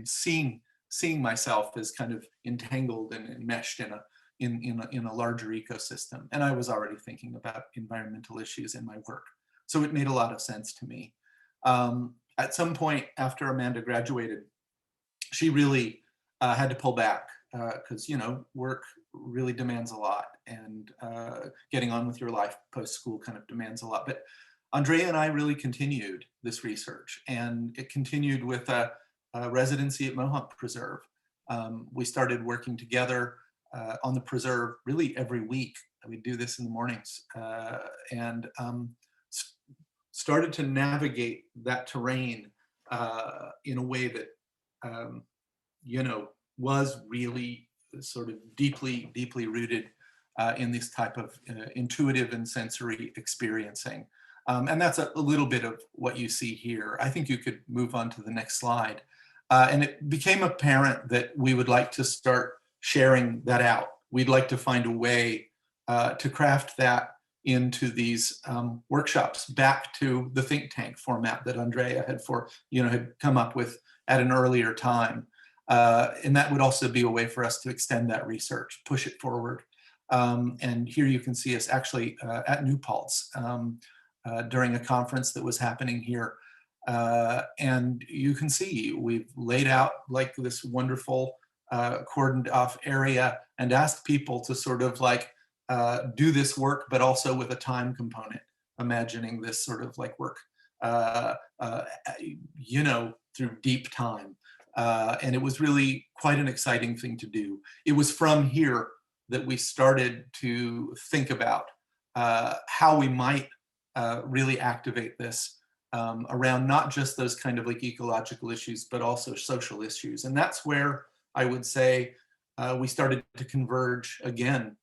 seeing myself as kind of entangled and enmeshed in a larger ecosystem. And I was already thinking about environmental issues in my work, so it made a lot of sense to me. At some point after Amanda graduated, she really had to pull back because, you know, work really demands a lot, and getting on with your life post-school kind of demands a lot. But Andrea and I really continued this research, and it continued with a residency at Mohawk Preserve. We started working together on the preserve really every week. We do this in the mornings, and started to navigate that terrain in a way that, you know, was really sort of deeply rooted in this type of intuitive and sensory experiencing. And that's a little bit of what you see here. I think you could move on to the next slide. And it became apparent that we would like to start sharing that out. We'd like to find a way to craft that into these workshops, back to the think tank format that Andrea had come up with at an earlier time. And that would also be a way for us to extend that research, push it forward. And here you can see us actually at New Paltz during a conference that was happening here. And you can see we've laid out like this wonderful cordoned off area and asked people to sort of like do this work, but also with a time component, imagining this sort of like work, you know, through deep time. And it was really quite an exciting thing to do. It was from here that we started to think about how we might really activate this around not just those kind of like ecological issues, but also social issues. And that's where I would say we started to converge again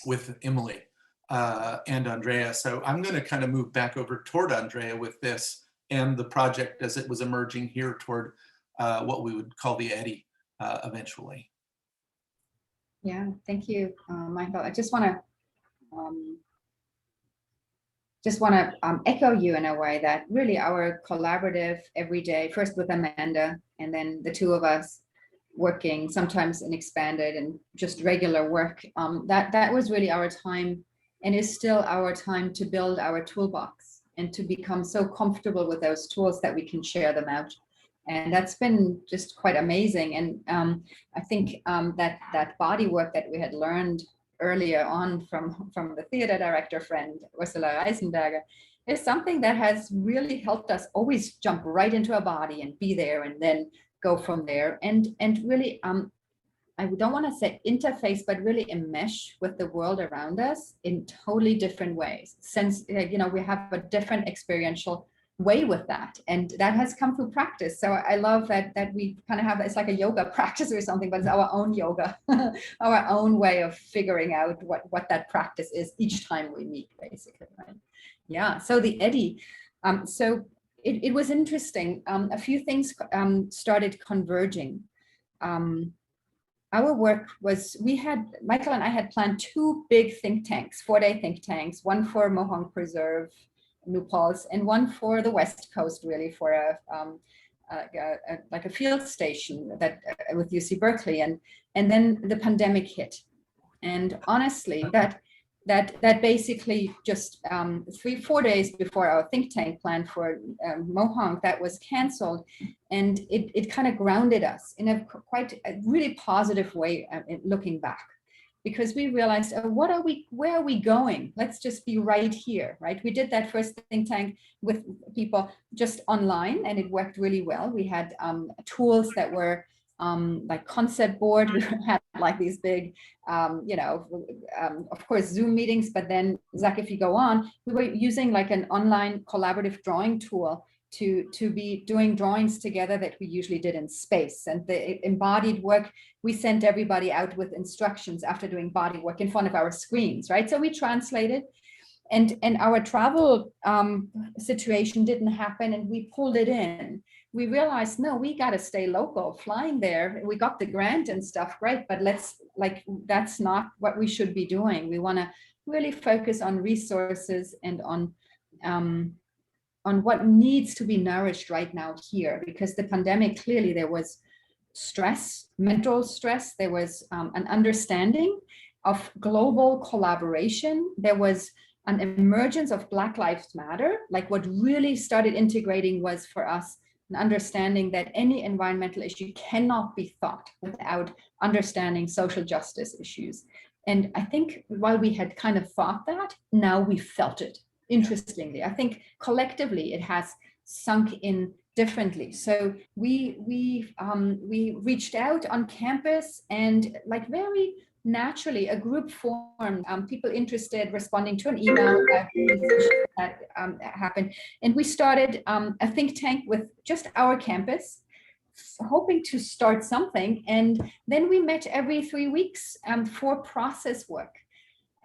with Emily and Andrea. So I'm going to kind of move back over toward Andrea with this and the project as it was emerging here toward what we would call the Eddy eventually. Yeah, thank you, Michael. I just want to echo you in a way that really our collaborative every day, first with Amanda, and then the two of us working sometimes in expanded and just regular work, that was really our time and is still our time to build our toolbox and to become so comfortable with those tools that we can share them out. And that's been just quite amazing. And I think that body work that we had learned earlier on from the theater director friend, Ursula Reisenberger, is something that has really helped us always jump right into a body and be there and then go from there. And really, I don't want to say interface, but really enmesh with the world around us in totally different ways. Since, you know, we have a different experiential way with that, and that has come through practice. So I love that we kind of have, it's like a yoga practice or something, but it's our own yoga, our own way of figuring out what that practice is each time we meet, basically, right? Yeah. So the Eddy, so it was interesting. A few things started converging. Our work was, Michael and I had planned 2 big think tanks, 4-day think tanks, one for Mohonk Preserve, New Paltz, and one for the West Coast, really for like a field station that with UC Berkeley, and then the pandemic hit, and honestly, that basically just 3-4 days before our think tank plan for Mohonk, that was canceled, and it kind of grounded us in a really positive way looking back. Because we realized, where are we going? Let's just be right here, right? We did that first think tank with people just online, and it worked really well. We had tools that were like concept board. We had like these big, you know, of course, Zoom meetings, but then, Zach, if you go on, we were using like an online collaborative drawing tool to be doing drawings together that we usually did in space. And the embodied work, we sent everybody out with instructions after doing body work in front of our screens, right? So we translated, and our travel situation didn't happen, and we pulled it in. We realized, no, we got to stay local, flying there. We got the grant and stuff, great, but that's not what we should be doing. We want to really focus on resources and on what needs to be nourished right now here, because the pandemic, clearly there was stress, mental stress, there was an understanding of global collaboration, there was an emergence of Black Lives Matter. Like what really started integrating was for us an understanding that any environmental issue cannot be thought without understanding social justice issues. And I think while we had kind of thought that, now we felt it. Interestingly, I think collectively it has sunk in differently. So we reached out on campus, and like very naturally a group formed, people interested responding to an email that happened, and we started a think tank with just our campus, hoping to start something. And then we met every 3 weeks for process work.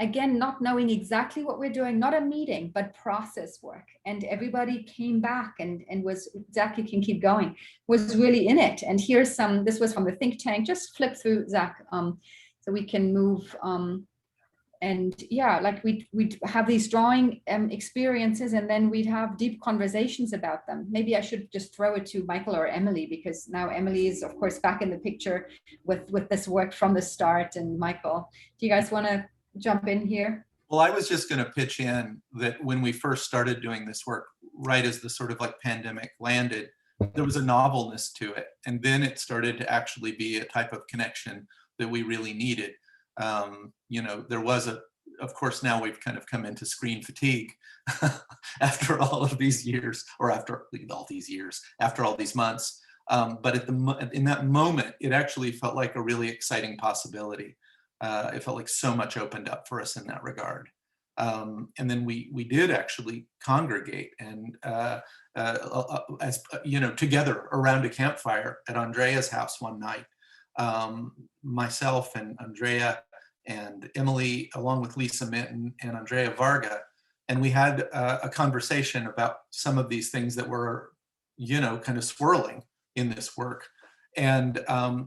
Again, not knowing exactly what we're doing, not a meeting, but process work. And everybody came back and was, Zach, you can keep going, was really in it. And here's this was from the think tank, just flip through, Zach, so we can move. And yeah, like we'd have these drawing experiences, and then we'd have deep conversations about them. Maybe I should just throw it to Michael or Emily, because now Emily is, of course, back in the picture with this work from the start. And Michael, do you guys want to jump in here? Well, I was just going to pitch in that when we first started doing this work, right as the sort of like pandemic landed, there was a novelness to it. And then it started to actually be a type of connection that we really needed. You know, there was of course, now we've kind of come into screen fatigue after all of these years, or after all these months. But in that moment, it actually felt like a really exciting possibility. It felt like so much opened up for us in that regard. And then we did actually congregate and as you know, together around a campfire at Andrea's house one night. Myself and Andrea and Emily, along with Lisa Minton and Andrea Varga, and we had a conversation about some of these things that were, you know, kind of swirling in this work. And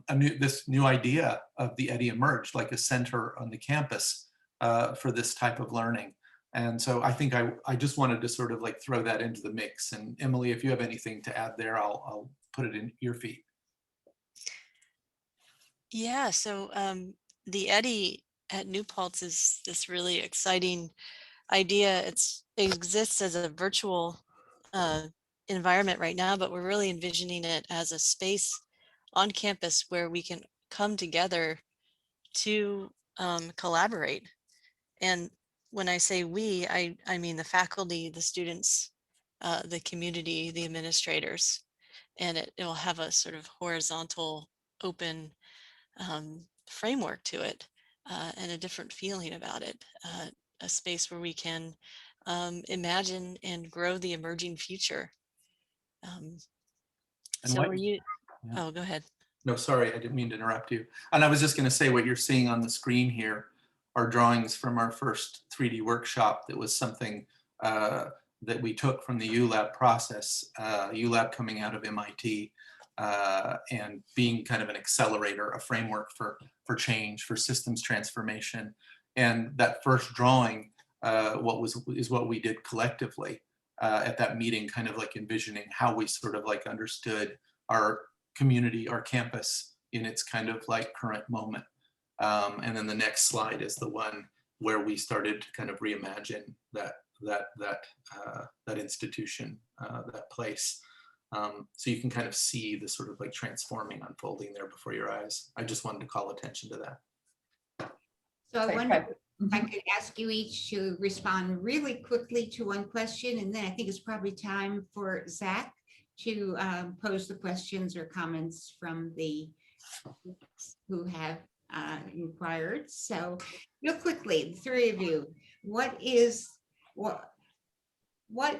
this new idea of the Eddy emerged, like a center on the campus for this type of learning. And so I think I just wanted to sort of like throw that into the mix. And Emily, if you have anything to add there, I'll put it in your feet. Yeah, so the Eddy at New Paltz is this really exciting idea. It exists as a virtual environment right now, but we're really envisioning it as a space on campus where we can come together to collaborate. And when I say we, I mean the faculty, the students, the community, the administrators, and it will have a sort of horizontal, open framework to it and a different feeling about it, a space where we can imagine and grow the emerging future. So are you, oh, go ahead. No, sorry, I didn't mean to interrupt you. And I was just going to say what you're seeing on the screen here are drawings from our first 3D workshop. That was something that we took from the ULab process, ULab coming out of MIT, and being kind of an accelerator, a framework for change, for systems transformation. And that first drawing is what we did collectively at that meeting, kind of like envisioning how we sort of like understood our community, our campus in its kind of like current moment. And then the next slide is the one where we started to kind of reimagine that institution, that place. So you can kind of see the sort of like transforming, unfolding there before your eyes. I just wanted to call attention to that. So I wonder if I could ask you each to respond really quickly to one question, and then I think it's probably time for Zach to pose the questions or comments from the who have inquired. So real quickly, the three of you, what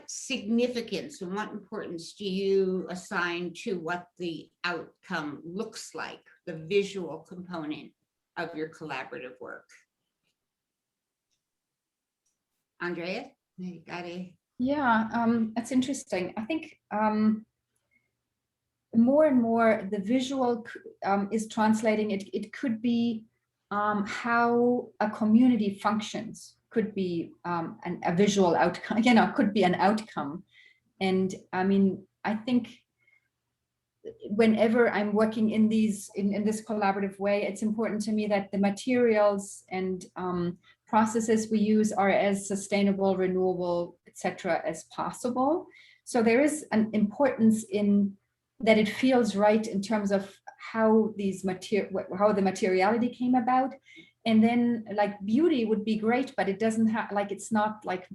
significance and what importance do you assign to what the outcome looks like, the visual component of your collaborative work? Andrea, you got it. Yeah, that's interesting. I think more and more the visual is translating. It could be how a community functions, could be a visual outcome, you know, could be an outcome. And I mean, I think whenever I'm working in this collaborative way, it's important to me that the materials and processes we use are as sustainable, renewable, etc. as possible. So there is an importance in that it feels right in terms of how how the materiality came about. And then like beauty would be great, but it doesn't have, like, it's not like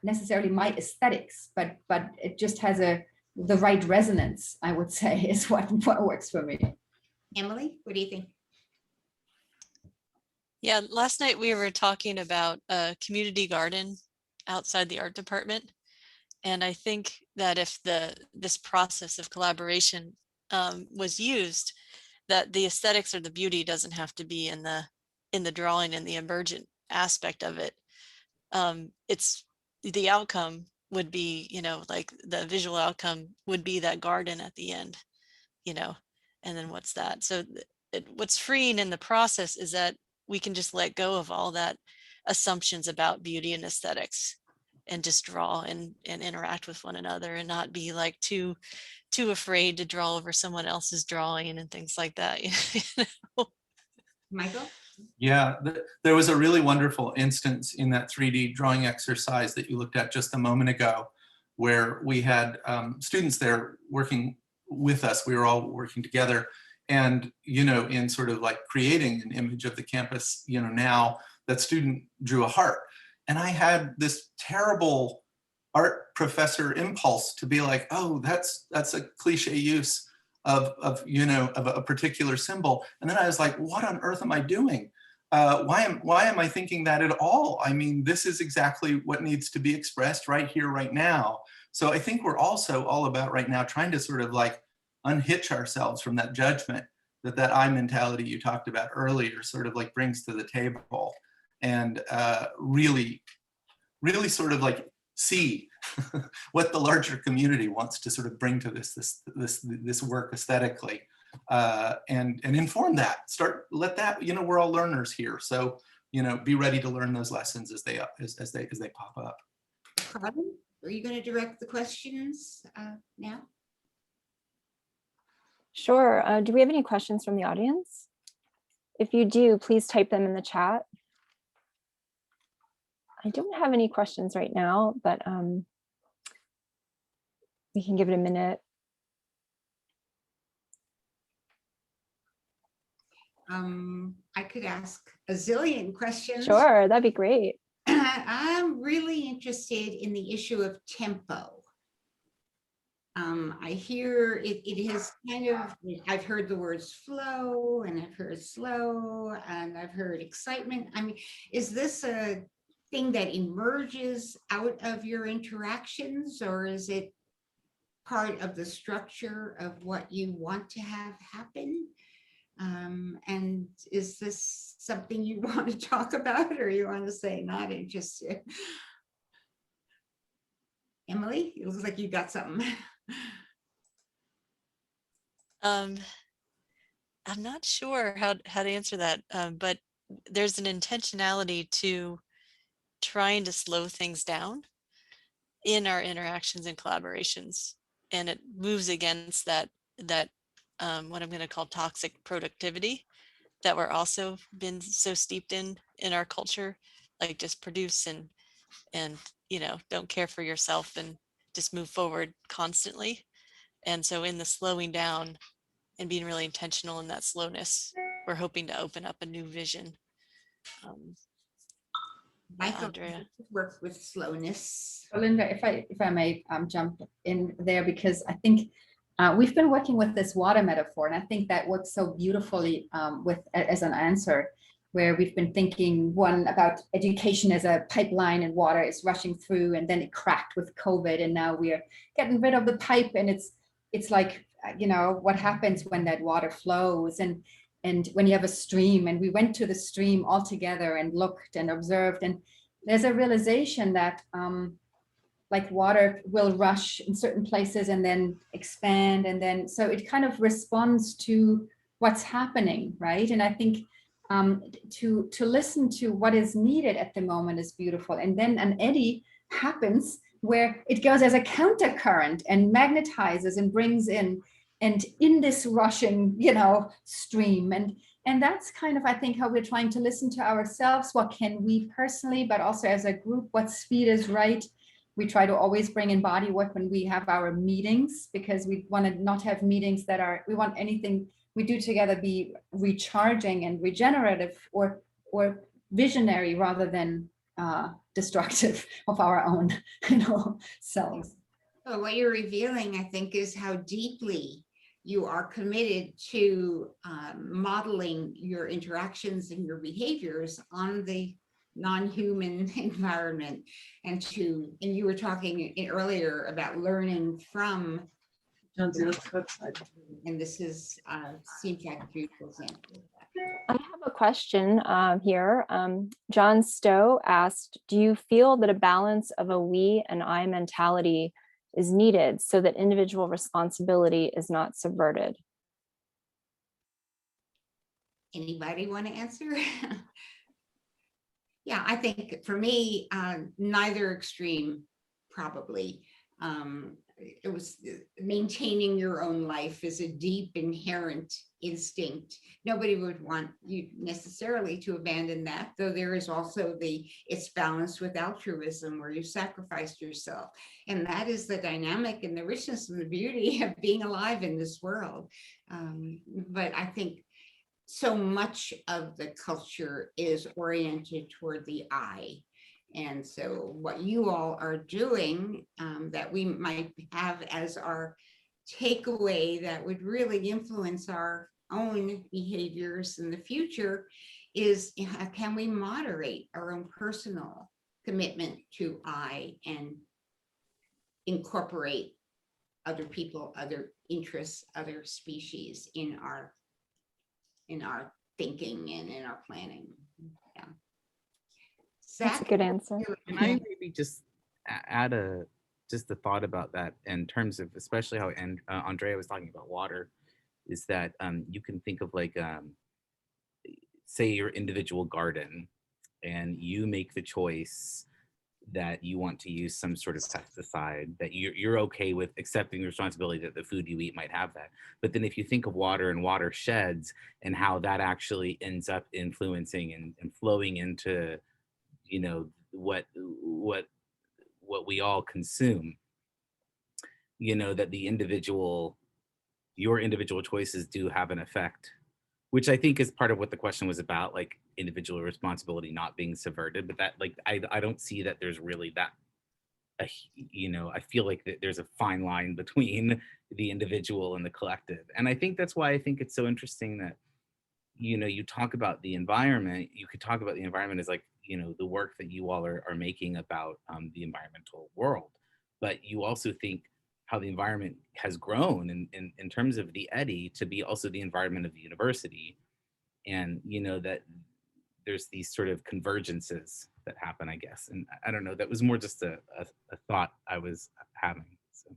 necessarily my aesthetics, but it just has the right resonance, I would say, is what works for me. Emily, what do you think? Yeah, last night we were talking about a community garden outside the art department. And I think that if this process of collaboration was used, that the aesthetics or the beauty doesn't have to be in the drawing and the emergent aspect of it. It's the outcome would be, you know, like the visual outcome would be that garden at the end, you know, and then what's that? So what's freeing in the process is that we can just let go of all that assumptions about beauty and aesthetics and just draw and interact with one another and not be like too afraid to draw over someone else's drawing and things like that. You know? Michael? Yeah, there was a really wonderful instance in that 3D drawing exercise that you looked at just a moment ago, where we had students there working with us. We were all working together, and in sort of like creating an image of the campus. Now that student drew a heart, and I had this terrible art professor impulse to be like, oh, that's a cliche use of a particular symbol. And then I was like, what on earth am I doing? Why am I thinking that at all? I mean, this is exactly what needs to be expressed right here, right now. So I think we're also all about right now trying to sort of like unhitch ourselves from that judgment that I mentality you talked about earlier sort of like brings to the table, and really sort of like see what the larger community wants to sort of bring to this work aesthetically, and inform that. Let that, we're all learners here, so be ready to learn those lessons as they pop up. Karlyn, are you going to direct the questions now? Sure. Do we have any questions from the audience? If you do, please type them in the chat. I don't have any questions right now, but we can give it a minute. I could ask a zillion questions. Sure, that'd be great. I'm really interested in the issue of tempo. I hear it has kind of, I've heard the words flow, and I've heard slow, and I've heard excitement. I mean, is this a thing that emerges out of your interactions, or is it part of the structure of what you want to have happen? And is this something you want to talk about, or you want to say not interested? Emily, it looks like you got something. I'm not sure how to answer that, but there's an intentionality to trying to slow things down in our interactions and collaborations, and it moves against that what I'm going to call toxic productivity that we're also been so steeped in our culture, like just produce and don't care for yourself and just move forward constantly. And so in the slowing down and being really intentional in that slowness, we're hoping to open up a new vision. Michael, Andrea work with slowness. Linda, if I may jump in there, because I think we've been working with this water metaphor, and I think that works so beautifully as an answer, where we've been thinking one about education as a pipeline and water is rushing through, and then it cracked with COVID, and now we're getting rid of the pipe, and it's like, what happens when that water flows, and when you have a stream, and we went to the stream all together and looked and observed, and there's a realization that like water will rush in certain places and then expand, and then so it kind of responds to what's happening, right? And I think to listen to what is needed at the moment is beautiful, and then an eddy happens where it goes as a counter current and magnetizes and brings in, and in this rushing stream, and that's kind of, I think, how we're trying to listen to ourselves. What can we personally, but also as a group, what speed is right? We try to always bring in body work when we have our meetings, because we want to not have meetings that are, we want anything we do together be recharging and regenerative or visionary rather than destructive of our own selves. So what you're revealing, I think, is how deeply you are committed to modeling your interactions and your behaviors on the non-human environment, and you were talking earlier about learning from, and this is seems like a beautiful example. I have a question here. John Stowe asked, do you feel that a balance of a we and I mentality is needed so that individual responsibility is not subverted? Anybody want to answer? Yeah, I think for me, neither extreme, probably. it was maintaining your own life is a deep inherent instinct. Nobody would want you necessarily to abandon that, though there is also it's balanced with altruism where you sacrificed yourself. And that is the dynamic and the richness and the beauty of being alive in this world. But I think so much of the culture is oriented toward the I. And so what you all are doing that we might have as our takeaway that would really influence our own behaviors in the future is, can we moderate our own personal commitment to I and incorporate other people, other interests, other species in our thinking and in our planning. Yeah. That's a good answer. Can I maybe just add a thought about that in terms of especially how Andrea was talking about water, is that you can think of like say your individual garden, and you make the choice that you want to use some sort of pesticide, that you're okay with accepting the responsibility that the food you eat might have that. But then if you think of water and watersheds and how that actually ends up influencing and flowing into, you know, what we all consume, you know, that your individual choices do have an effect, which I think is part of what the question was about, like individual responsibility not being subverted. But that, like, I don't see that there's really that, you know, I feel like that there's a fine line between the individual and the collective. And I think that's why I think it's so interesting that, you know, you talk about the environment, you could talk about the environment as like, you know, the work that you all are making about the environmental world. But you also think how the environment has grown in terms of the Eddy to be also the environment of the university. And, you know, that there's these sort of convergences that happen, I guess. And I don't know, that was more just a thought I was having. So.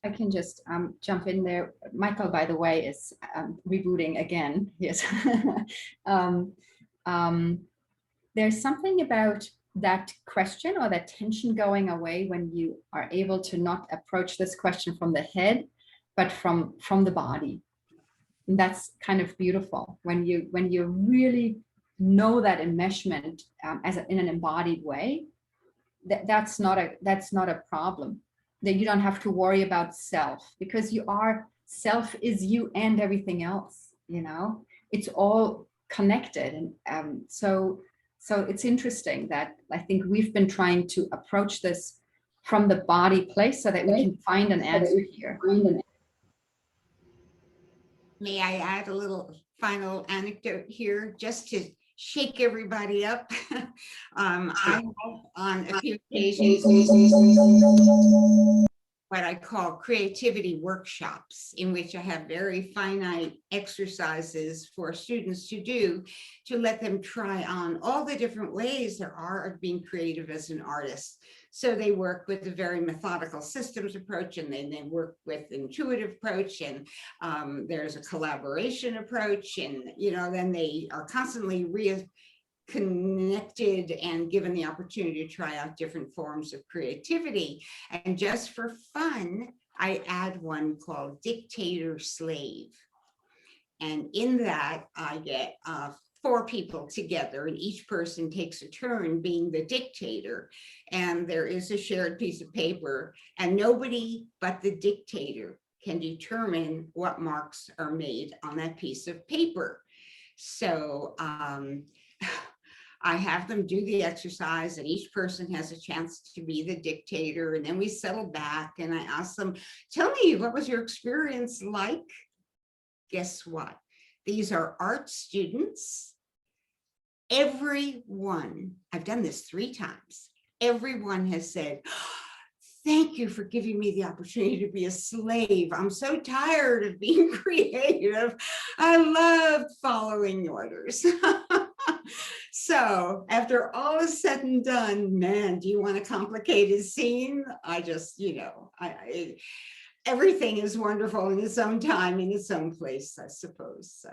I can just jump in there. Michael, by the way, is rebooting again. Yes. There's something about that question or that tension going away when you are able to not approach this question from the head, but from the body. And that's kind of beautiful when you really know that enmeshment in an embodied way. That's not a problem. That you don't have to worry about self, because self is you and everything else. You know, it's all connected, and so it's interesting that I think we've been trying to approach this from the body place so that we can find an answer here. May I add a little final anecdote here just to shake everybody up? I have on a few occasions what I call creativity workshops, in which I have very finite exercises for students to do to let them try on all the different ways there are of being creative as an artist. So they work with a very methodical systems approach, and then they work with intuitive approach, and there's a collaboration approach, and then they are constantly connected and given the opportunity to try out different forms of creativity. And just for fun, I add one called Dictator Slave. And in that, I get 4 people together, and each person takes a turn being the dictator. And there is a shared piece of paper, and nobody but the dictator can determine what marks are made on that piece of paper. So I have them do the exercise, and each person has a chance to be the dictator. And then we settle back, and I ask them, tell me, what was your experience like? Guess what? These are art students. Everyone, I've done this 3 times. Everyone has said, thank you for giving me the opportunity to be a slave. I'm so tired of being creative. I loved following orders. So after all is said and done, man, do you want a complicated scene? I just, everything is wonderful in its own time, in its own place, I suppose. So